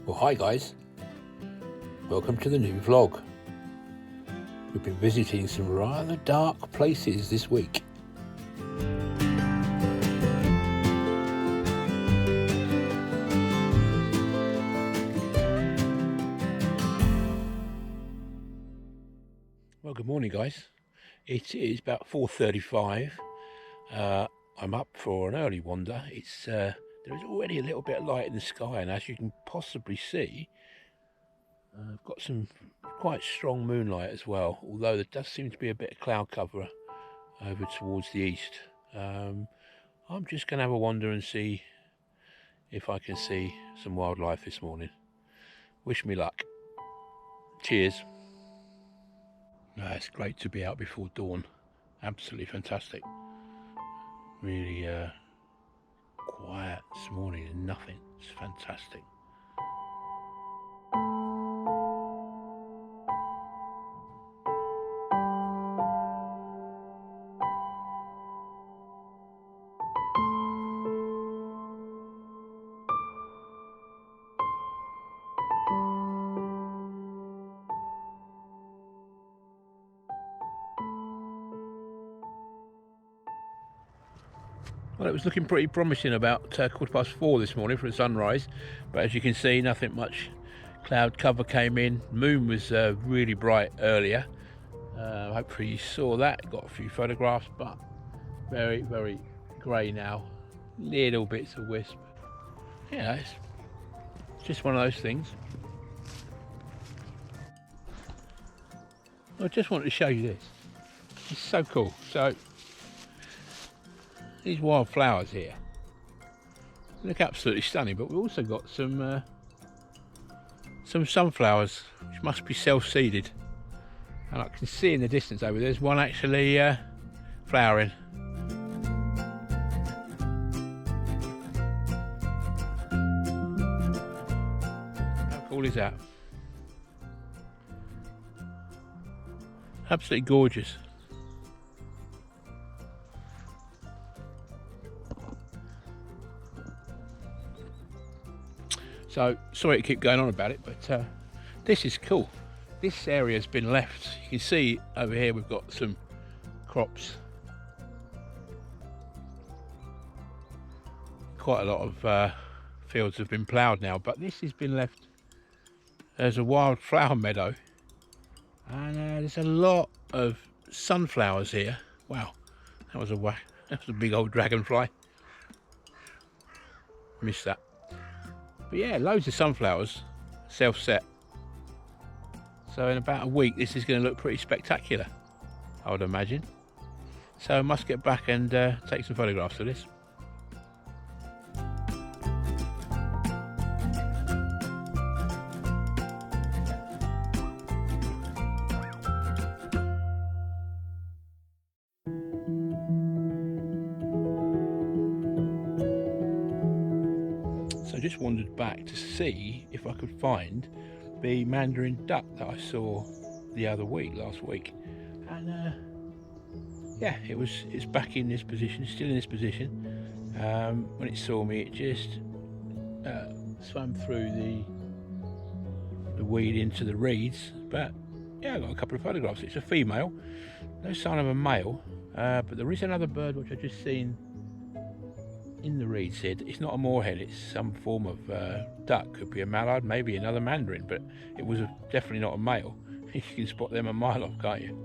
Well, hi guys, welcome to the new vlog. We've been visiting some rather dark places this week. Well, good morning guys. It is about 4:35. I'm up for an early wander. There is already a little bit of light in the sky, and as you can possibly see, I've got some quite strong moonlight as well, although there does seem to be a bit of cloud cover over towards the east. I'm just going to have a wander and see if I can see some wildlife this morning. Wish me luck. Cheers. It's great to be out before dawn. Absolutely fantastic. Really quiet this morning and nothing. It's fantastic. Well, it was looking pretty promising about 4:15 this morning for a sunrise, but as you can see, nothing much cloud cover came in. Moon was really bright earlier. Hopefully you saw that. Got a few photographs, but very, very grey now. Little bits of wisp. Yeah, it's just one of those things. I just wanted to show you this. It's so cool. So these wild flowers here look absolutely stunning, but we've also got some sunflowers which must be self-seeded, and I can see in the distance over there's one actually flowering. How cool is that? Absolutely gorgeous. So, sorry to keep going on about it, but this is cool. This area has been left. You can see over here we've got some crops. Quite a lot of fields have been ploughed now, but this has been left as a wild flower meadow. And there's a lot of sunflowers here. Wow, that was a big old dragonfly. Missed that. But yeah, loads of sunflowers, self-set. So in about a week, this is going to look pretty spectacular, I would imagine. So I must get back and take some photographs of this. Just wandered back to see if I could find the Mandarin duck that I saw the other week, last week, and yeah, it's back in this position, still in this position. When it saw me, it just swam through the weed into the reeds. But yeah, I got a couple of photographs. It's a female, no sign of a male, but there is another bird which I just seen in the reeds here. It's not a moorhen, it's some form of duck. Could be a mallard, maybe another mandarin, but it was definitely not a male. You can spot them a mile off, can't you?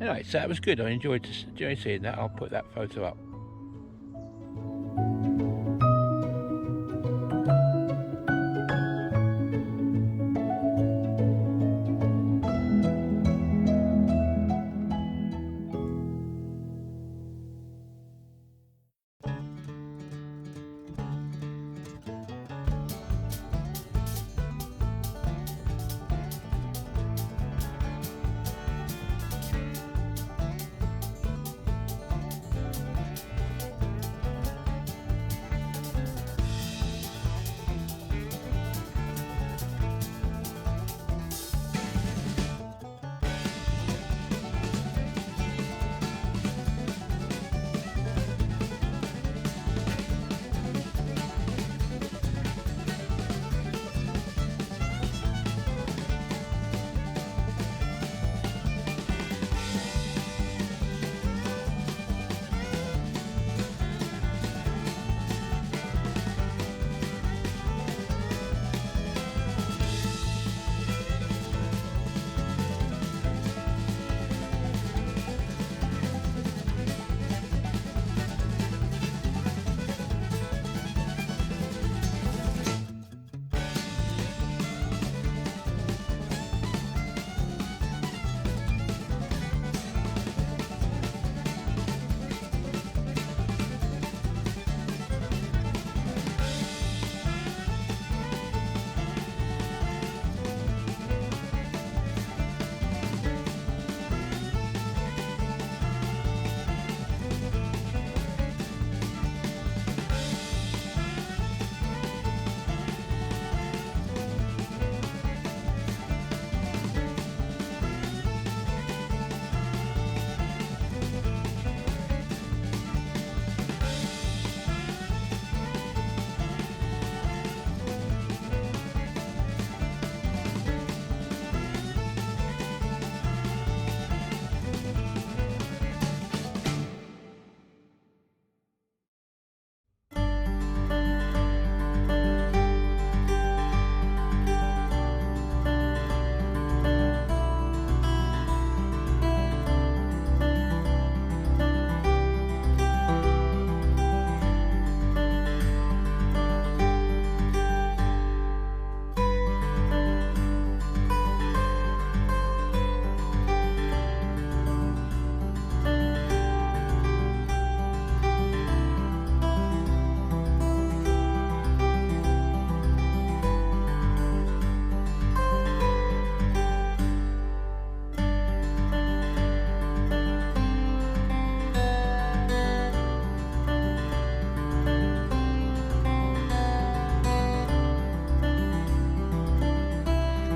Anyway, so that was good. I enjoyed seeing that. I'll put that photo up.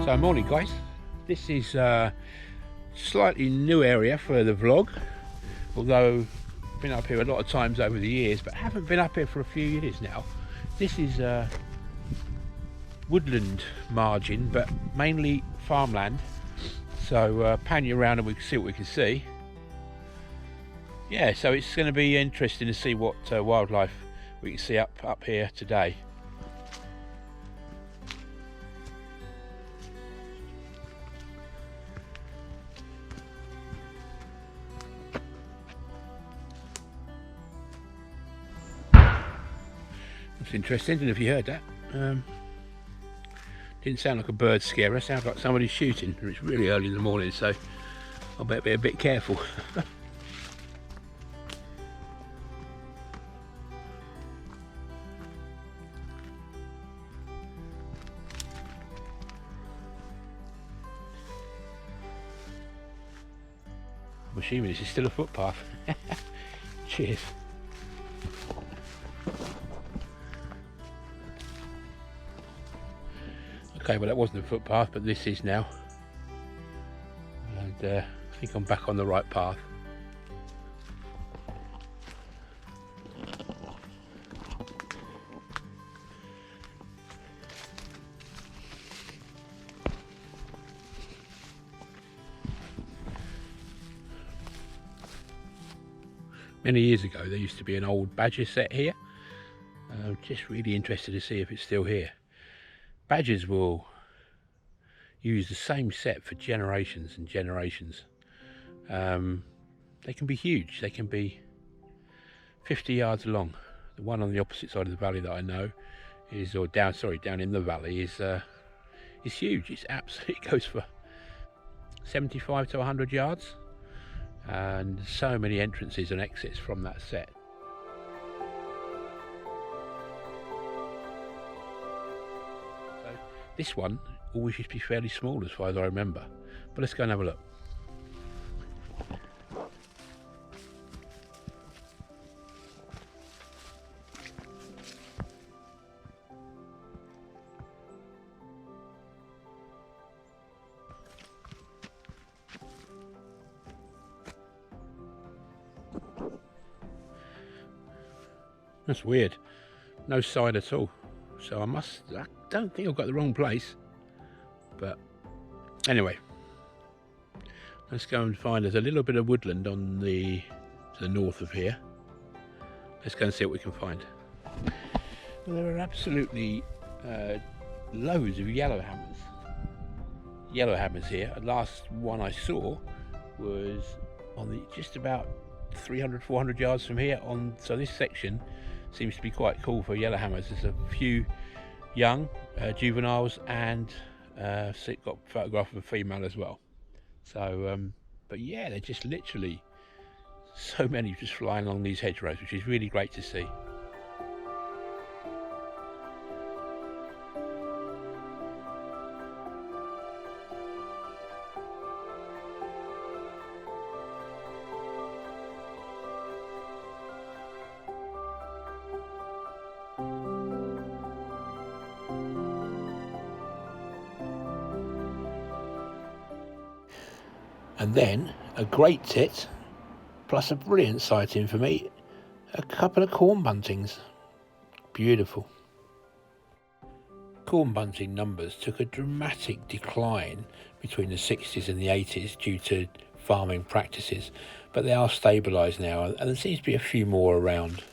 So morning guys, this is a slightly new area for the vlog, although I've been up here a lot of times over the years, but haven't been up here for a few years now. This is a woodland margin, but mainly farmland. So pan you around and we can see what we can see. Yeah, so it's going to be interesting to see what wildlife we can see up here today. That's interesting. I don't know if you heard that. Didn't sound like a bird scarer. Sounds like somebody shooting. It's really early in the morning, so I better be a bit careful. I'm assuming this is still a footpath. Cheers. Okay, well that wasn't a footpath, but this is now. And I think I'm back on the right path. Many years ago there used to be an old badger set here. Just really interested to see if it's still here. Badgers will use the same set for generations and generations. They can be huge. They can be 50 yards long. The one on the opposite side of the valley that I know is, or down in the valley is huge. It's absolutely, it goes for 75 to 100 yards, and so many entrances and exits from that set. This one always used to be fairly small as far as I remember, but let's go and have a look. That's weird, no sign at all. So I don't think I've got the wrong place, but anyway, let's go and find, there's a little bit of woodland on to the north of here. Let's go and see what we can find. Well, there are absolutely loads of yellowhammers here. The last one I saw was on just about 300-400 yards from here so this section seems to be quite cool for yellowhammers. There's a few young juveniles, and got a photograph of a female as well. So but yeah, they're just literally so many just flying along these hedgerows, which is really great to see. And then a great tit, plus a brilliant sighting for me, a couple of corn buntings. Beautiful. Corn bunting numbers took a dramatic decline between the 60s and the 80s due to farming practices, but they are stabilised now, and there seems to be a few more around.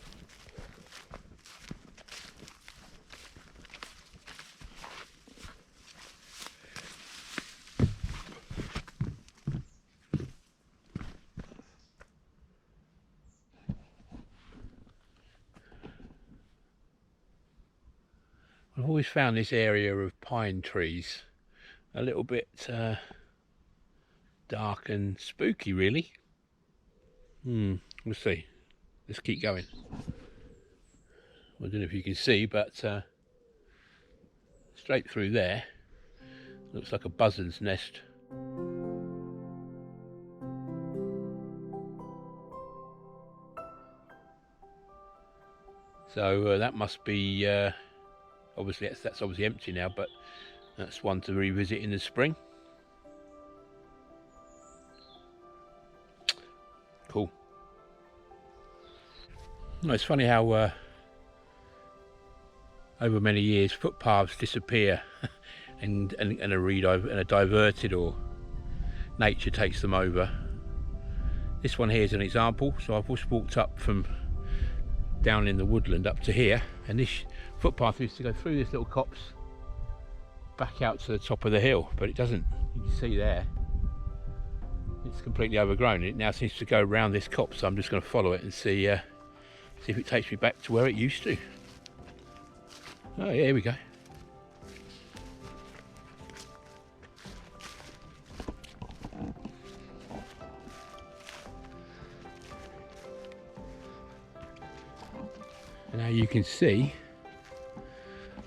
I've always found this area of pine trees a little bit dark and spooky, really. We'll see. Let's keep going. I don't know if you can see, but straight through there looks like a buzzard's nest. So that must be obviously that's obviously empty now, but That's one to revisit in the spring. Cool. No, it's funny how over many years footpaths disappear and are diverted, or nature takes them over. This one here is an example. So I've just walked up from down in the woodland up to here, and this footpath used to go through this little copse back out to the top of the hill, but it doesn't. You can see there it's completely overgrown. It now seems to go around this copse, so I'm just going to follow it and see if it takes me back to where it used to. Oh yeah, here we go. And now you can see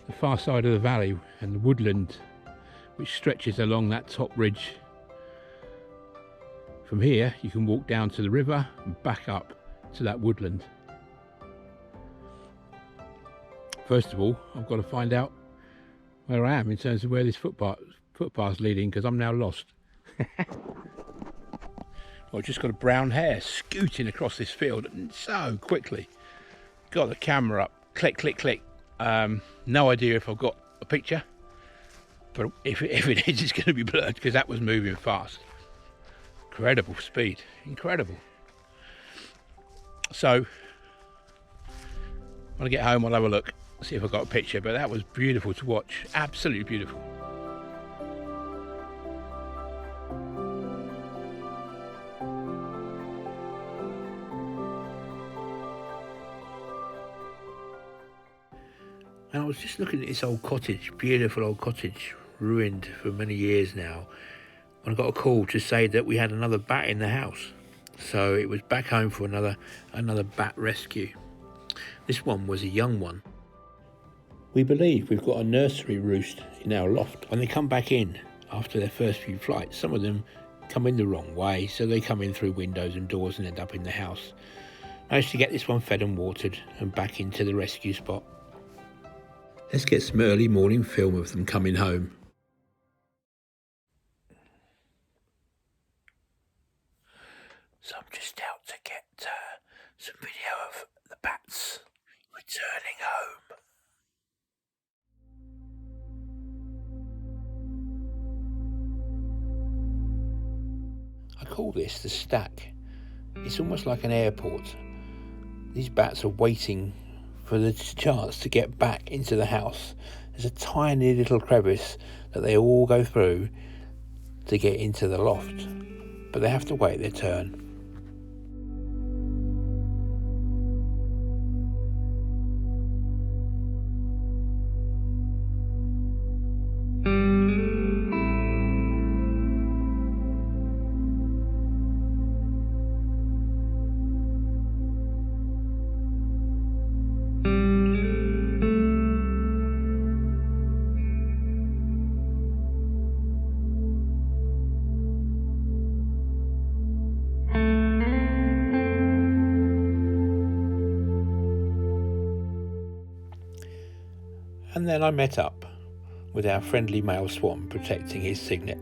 the far side of the valley and the woodland which stretches along that top ridge. From here you can walk down to the river and back up to that woodland. First of all, I've got to find out where I am in terms of where this footpath's leading, because I'm now lost. I've just got a brown hare scooting across this field so quickly. Got the camera up, click, click, click. No idea if I've got a picture, but if it is, it's going to be blurred because that was moving fast. Incredible speed, incredible. So when I get home, I'll have a look, see if I've got a picture, but that was beautiful to watch, absolutely beautiful. And I was just looking at this old cottage, beautiful old cottage, ruined for many years now, when I got a call to say that we had another bat in the house. So it was back home for another bat rescue. This one was a young one. We believe we've got a nursery roost in our loft. When they come back in after their first few flights, some of them come in the wrong way, so they come in through windows and doors and end up in the house. Managed to get this one fed and watered and back into the rescue spot. Let's get some early morning film of them coming home. So I'm just out to get some video of the bats returning home. I call this the stack. It's almost like an airport. These bats are waiting for the chance to get back into the house. There's a tiny little crevice that they all go through to get into the loft, but they have to wait their turn. And then I met up with our friendly male swan protecting his cygnet.